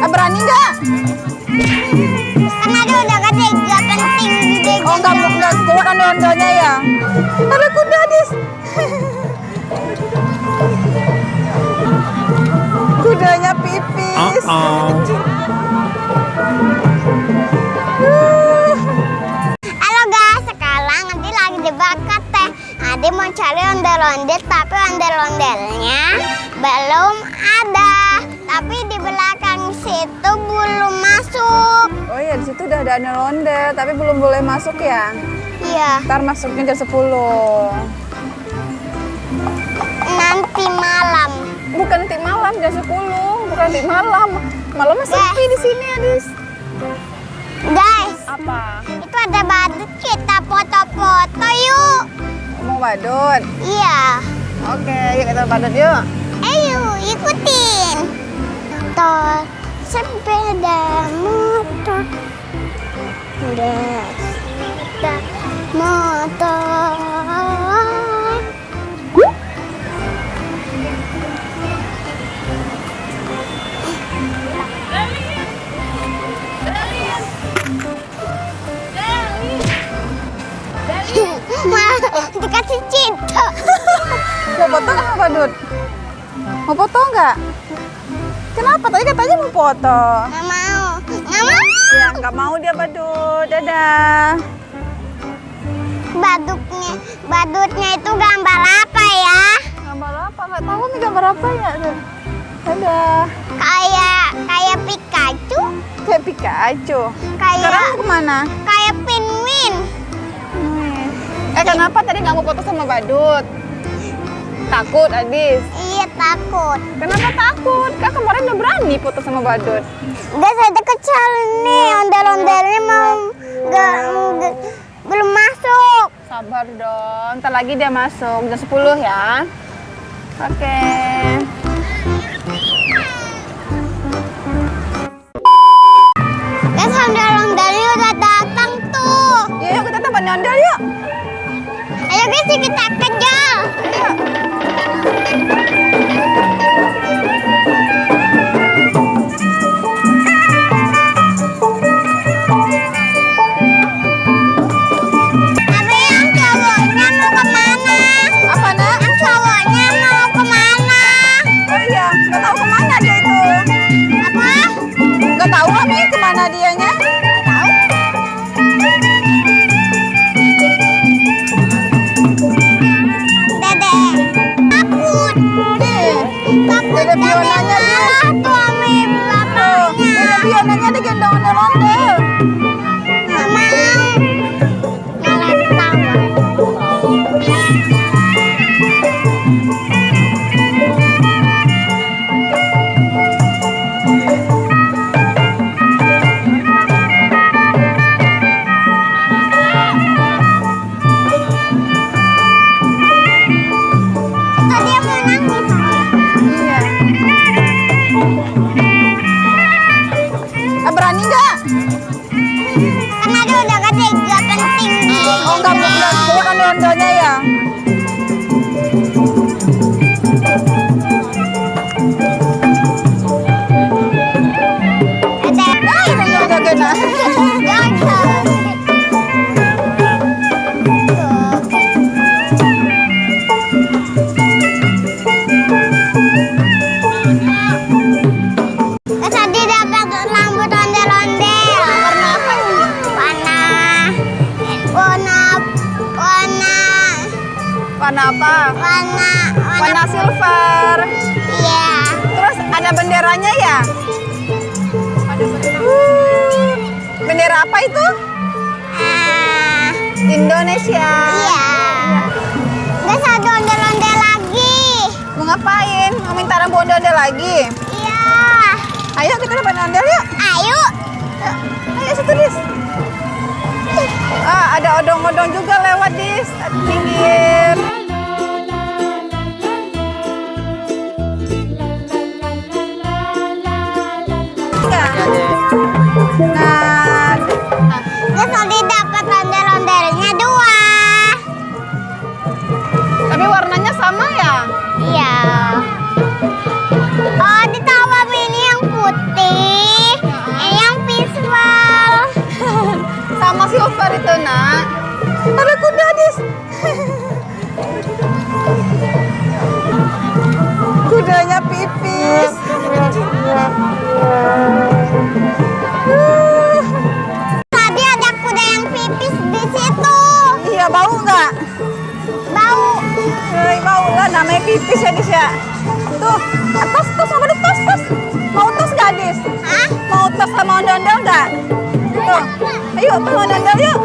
Berani nggak? Karena dia udah gede, gak penting gede. Oh, nggak kuat ondel-ondelnya ya? Ada kuda, Dis. Kudanya pipis. Halo guys, sekarang Adi lagi di bakat teh. Adi mau cari ondel-ondel, tapi ondel-ondelnya belum ada. Tapi di belakang situ belum masuk. Oh iya, di situ udah ada ondel-ondel, tapi belum boleh masuk ya? Iya, Ntar masuknya jam 10. nanti malam. Bukan nanti malam, jam 10. Bukan nanti malam. Malamnya sepi di sini, Adis. Guys, Apa? itu ada badut, kita foto-foto yuk. Mau badut? Iya. Oke, yuk kita badut yuk. Ayo, ikutin. Motor, sepeda motor. Sepeda motor. Dikasih cinta. Mau foto nggak sama badut? Mau foto nggak? Kenapa? Tadi katanya mau foto. Nggak mau. Nggak mau. Ya, nggak mau dia badut. Dadah. Badutnya itu gambar apa ya? Gambar apa? Nggak tahu nih gambar apa ya. Dadah. Kayak Pikachu, Kayak Pikachu. Sekarang kayak mau kemana? kayak penguin. Kenapa tadi nggak mau foto sama badut? Takut, Adis. Iya, takut. Kenapa takut? Kak kemarin udah berani foto sama badut. Guys, ada kecil nih, ondel-ondelnya belum masuk. Sabar dong, ntar lagi dia masuk jam 10 ya. Oke. Guys, ondel-ondelnya udah datang tuh. Yuk kita tempat ondel yuk. Ayo guys, kita kejar. Tapi yang cowoknya mau kemana? Apa nak? Yang cowoknya mau kemana? Oh iya, nggak tahu kemana dia itu. Apa? Nggak tahu kami kemana dianya. Tahu? Dede, takut. Takut Dede Fionanya dia. Suami bapaknya. Dede Fionanya digendong ondel-ondel. Nggak mau. Malah ketawa. Tadi dia mau nangis. Iya. Berani nggak? Karena dia udah gede, gak penting. Oh, nggak kuat ondel-ondelnya ya? Ini joget-joget nah. Tadi dapat rambut ondel-ondel. Warna apa ini? Warna apa? Warna silver. Iya. Terus ada benderanya ya? Bendera apa itu? Ah, Indonesia. iya. Guys, ada ondel-ondel lagi. Mau ngapain? Mau minta rambut ondel-ondel lagi? Iya. Ayo kita dapat ondel yuk. Ayo. Ayo situ Dis. Ada odong-odong juga lewat Dis. Di pinggir. motor itu, nak. Ada kuda, Dis. Kudanya pipis. Tadi ada kuda yang pipis di situ. Iya, bau nggak? Bau. Bau lah, namanya pipis ya, Dis ya. Tuh, tos, apa tuh tos, tos. Mau tos nggak, Dis? Hah? Mau tos sama ondel-ondel nggak? Tuh, ayo, tuh ondel-ondel yuk.